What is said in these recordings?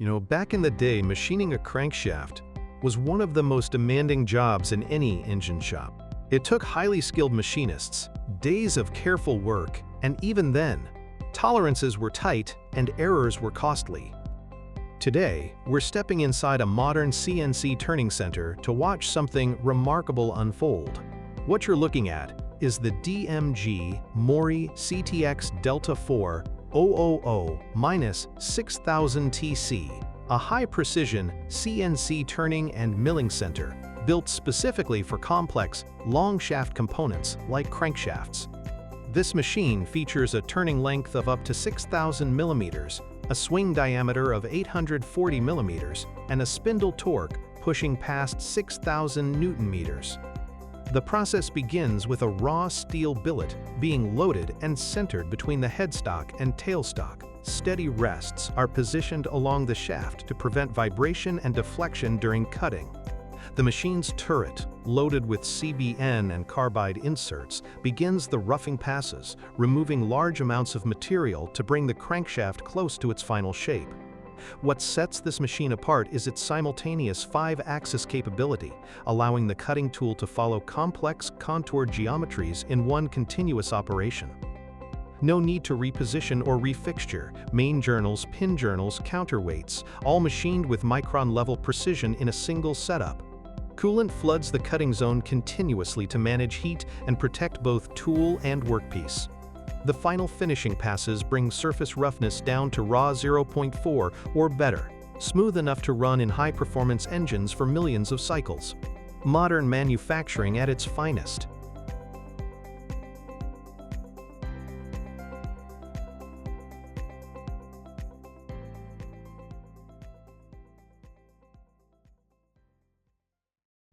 Back in the day, machining a crankshaft was one of the most demanding jobs in any engine shop. It took highly skilled machinists, days of careful work, and even then, tolerances were tight and errors were costly. Today, we're stepping inside a modern CNC turning center to watch something remarkable unfold. What you're looking at is the DMG Mori CTX Delta 4 000-6000 TC, a high-precision CNC turning and milling center built specifically for complex, long-shaft components like crankshafts. This machine features a turning length of up to 6,000 millimeters, a swing diameter of 840 millimeters, and a spindle torque pushing past 6,000 Newton meters. The process begins with a raw steel billet being loaded and centered between the headstock and tailstock. Steady rests are positioned along the shaft to prevent vibration and deflection during cutting. The machine's turret, loaded with CBN and carbide inserts, begins the roughing passes, removing large amounts of material to bring the crankshaft close to its final shape. What sets this machine apart is its simultaneous 5-axis capability, allowing the cutting tool to follow complex, contoured geometries in one continuous operation. No need to reposition or refixture, main journals, pin journals, counterweights, all machined with micron-level precision in a single setup. Coolant floods the cutting zone continuously to manage heat and protect both tool and workpiece. The final finishing passes bring surface roughness down to raw 0.4 or better, smooth enough to run in high-performance engines for millions of cycles. Modern manufacturing at its finest.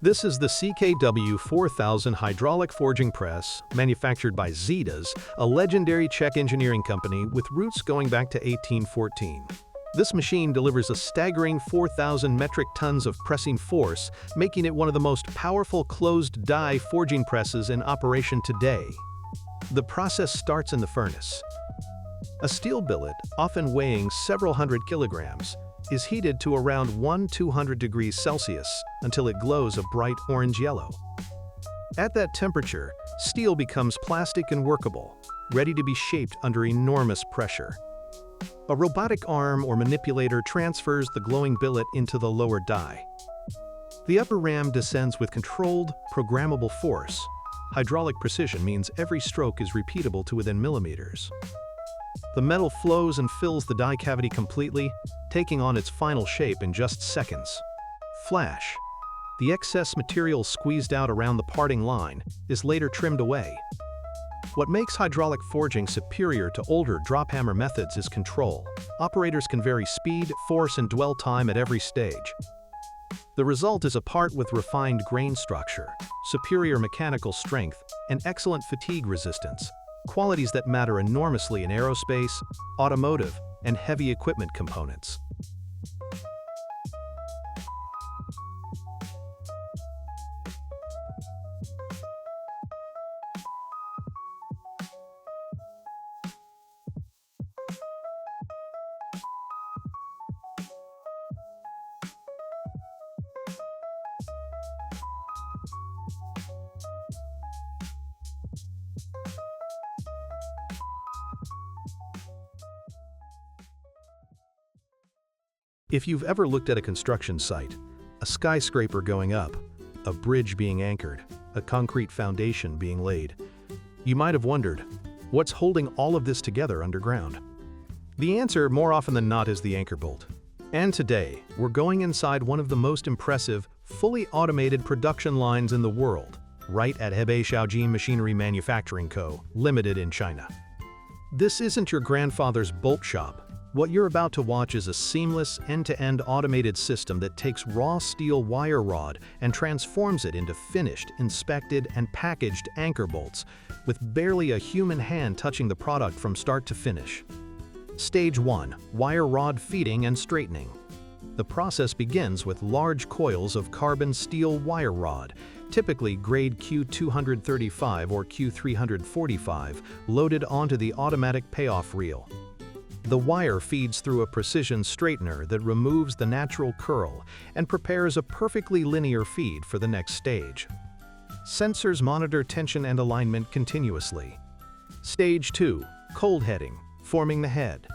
This is the CKW 4000 hydraulic forging press, manufactured by Zetas, a legendary Czech engineering company with roots going back to 1814. This machine delivers a staggering 4,000 metric tons of pressing force, making it one of the most powerful closed-die forging presses in operation today. The process starts in the furnace. A steel billet, often weighing several hundred kilograms, is heated to around 200 degrees Celsius until it glows a bright orange-yellow. At that temperature, steel becomes plastic and workable, ready to be shaped under enormous pressure. A robotic arm or manipulator transfers the glowing billet into the lower die. The upper ram descends with controlled, programmable force. Hydraulic precision means every stroke is repeatable to within millimeters. The metal flows and fills the die cavity completely, taking on its final shape in just seconds. Flash. The excess material squeezed out around the parting line is later trimmed away. What makes hydraulic forging superior to older drop hammer methods is control. Operators can vary speed, force, and dwell time at every stage. The result is a part with refined grain structure, superior mechanical strength, and excellent fatigue resistance. Qualities that matter enormously in aerospace, automotive, and heavy equipment components. If you've ever looked at a construction site, a skyscraper going up, a bridge being anchored, a concrete foundation being laid, you might have wondered, what's holding all of this together underground? The answer, more often than not, is the anchor bolt. And today, we're going inside one of the most impressive, fully automated production lines in the world, right at Hebei Shaojin Machinery Manufacturing Co., Limited in China. This isn't your grandfather's bolt shop. What you're about to watch is a seamless, end-to-end automated system that takes raw steel wire rod and transforms it into finished, inspected, and packaged anchor bolts, with barely a human hand touching the product from start to finish. Stage 1. Wire rod feeding and straightening. The process begins with large coils of carbon steel wire rod, typically grade Q235 or Q345, loaded onto the automatic payoff reel. The wire feeds through a precision straightener that removes the natural curl and prepares a perfectly linear feed for the next stage. Sensors monitor tension and alignment continuously. Stage 2. Cold heading, forming the head.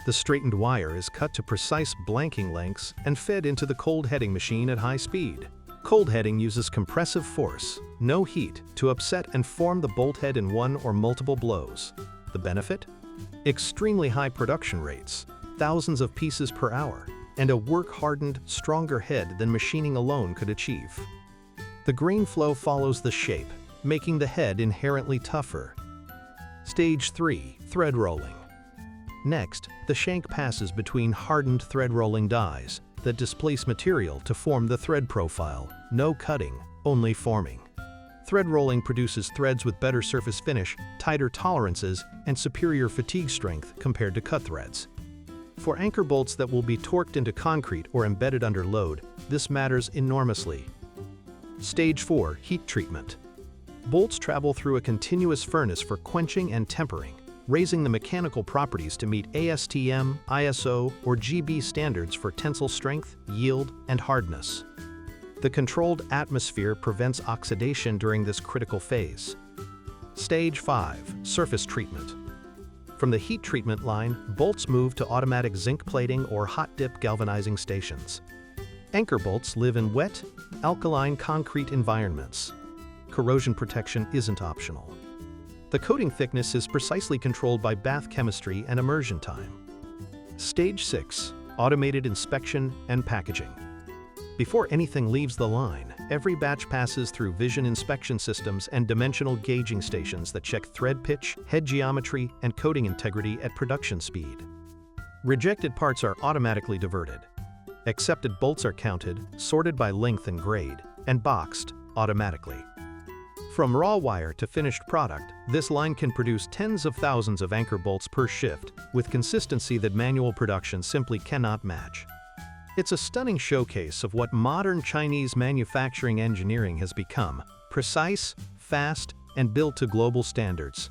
The straightened wire is cut to precise blanking lengths and fed into the cold heading machine at high speed. Cold heading uses compressive force, no heat, to upset and form the bolt head in one or multiple blows. The benefit? Extremely high production rates, thousands of pieces per hour, and a work-hardened, stronger head than machining alone could achieve. The grain flow follows the shape, making the head inherently tougher. Stage 3. Thread rolling. Next, the shank passes between hardened thread rolling dies that displace material to form the thread profile. No cutting, only forming. Thread rolling produces threads with better surface finish, tighter tolerances, and superior fatigue strength compared to cut threads. For anchor bolts that will be torqued into concrete or embedded under load, this matters enormously. Stage 4. Heat treatment. Bolts travel through a continuous furnace for quenching and tempering, raising the mechanical properties to meet ASTM, ISO, or GB standards for tensile strength, yield, and hardness. The controlled atmosphere prevents oxidation during this critical phase. Stage 5. Surface treatment. From the heat treatment line, bolts move to automatic zinc plating or hot dip galvanizing stations. Anchor bolts live in wet, alkaline concrete environments. Corrosion protection isn't optional. The coating thickness is precisely controlled by bath chemistry and immersion time. Stage 6. Automated inspection and packaging. Before anything leaves the line, every batch passes through vision inspection systems and dimensional gauging stations that check thread pitch, head geometry, and coating integrity at production speed. Rejected parts are automatically diverted. Accepted bolts are counted, sorted by length and grade, and boxed automatically. From raw wire to finished product, this line can produce tens of thousands of anchor bolts per shift, with consistency that manual production simply cannot match. It's a stunning showcase of what modern Chinese manufacturing engineering has become: precise, fast, and built to global standards.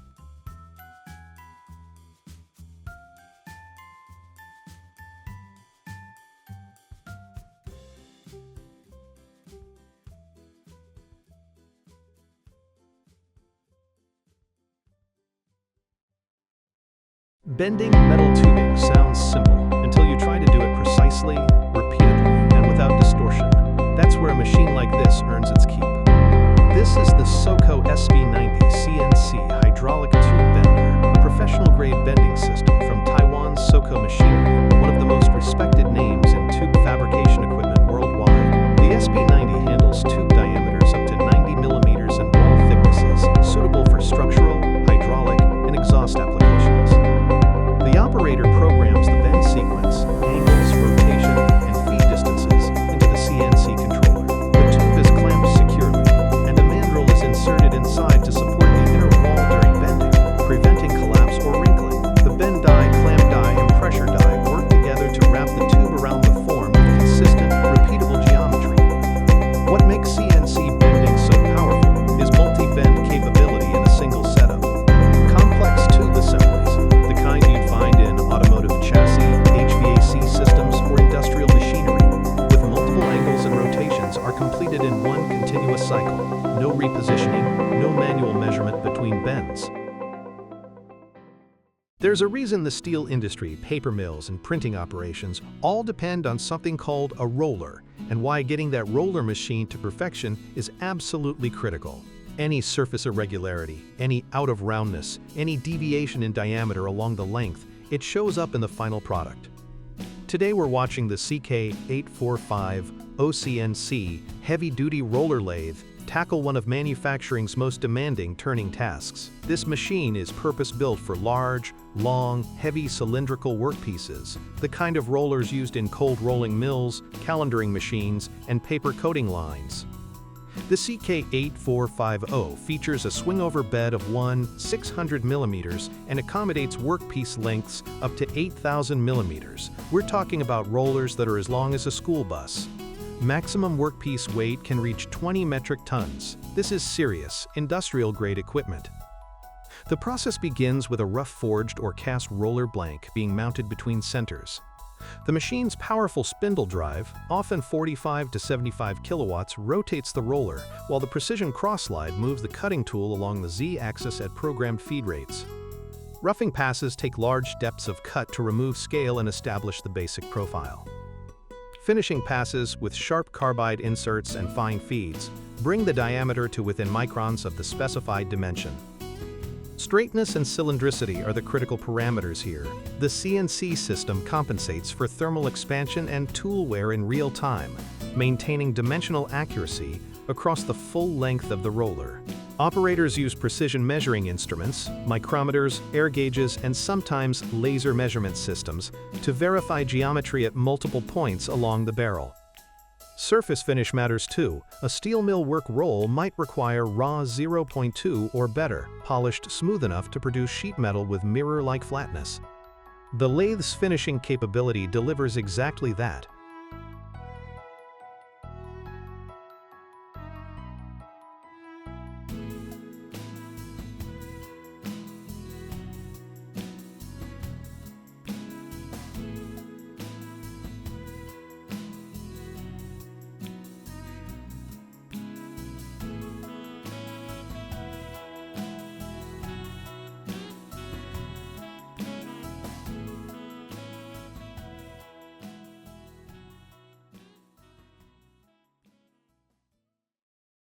Bending metal tubing sounds simple until you try to do it precisely, repeatedly, and without distortion. That's where a machine like this earns its keep. This is the SOCO SB90 CNC hydraulic tube bender, a professional-grade bending system from Taiwan's SOCO Machinery, one of the most respected names in tube fabrication equipment worldwide. The SB90 handles tube diameters up to 90 millimeters and wall thicknesses, suitable for structural, hydraulic, and exhaust applications. The operator programs the bend sequence, angles, rotation, and feed distances into the CNC controller. The tube is clamped securely, and a mandrel is inserted inside to support the inner wall during bending, preventing collapse or wrinkling. The bend die, clamp die, and pressure die work together to wrap the tube around the form with consistent, repeatable geometry. What makes CNC bending so powerful is multi-bend capability in a single setup. Complex tube assemblies, the kind you'd find in automotive chassis, HVAC systems, or industrial machinery, with multiple angles and rotations, are completed in one continuous cycle. No repositioning, no manual measurement between bends. There's a reason the steel industry, paper mills, and printing operations all depend on something called a roller, and why getting that roller machine to perfection is absolutely critical. Any surface irregularity, any out of roundness, any deviation in diameter along the length, it shows up in the final product. Today we're watching the CK845 OCNC heavy-duty roller lathe tackle one of manufacturing's most demanding turning tasks. This machine is purpose-built for large, long, heavy cylindrical workpieces, the kind of rollers used in cold rolling mills, calendaring machines, and paper coating lines. The CK8450 features a swing-over bed of 600 millimeters and accommodates workpiece lengths up to 8,000 millimeters. We're talking about rollers that are as long as a school bus. Maximum workpiece weight can reach 20 metric tons. This is serious, industrial-grade equipment. The process begins with a rough forged or cast roller blank being mounted between centers. The machine's powerful spindle drive, often 45 to 75 kilowatts, rotates the roller, while the precision cross-slide moves the cutting tool along the Z-axis at programmed feed rates. Roughing passes take large depths of cut to remove scale and establish the basic profile. Finishing passes, with sharp carbide inserts and fine feeds, bring the diameter to within microns of the specified dimension. Straightness and cylindricity are the critical parameters here. The CNC system compensates for thermal expansion and tool wear in real time, maintaining dimensional accuracy across the full length of the roller. Operators use precision measuring instruments, micrometers, air gauges, and sometimes laser measurement systems to verify geometry at multiple points along the barrel. Surface finish matters too. A steel mill work roll might require raw 0.2 or better, polished smooth enough to produce sheet metal with mirror-like flatness. The lathes finishing capability delivers exactly that,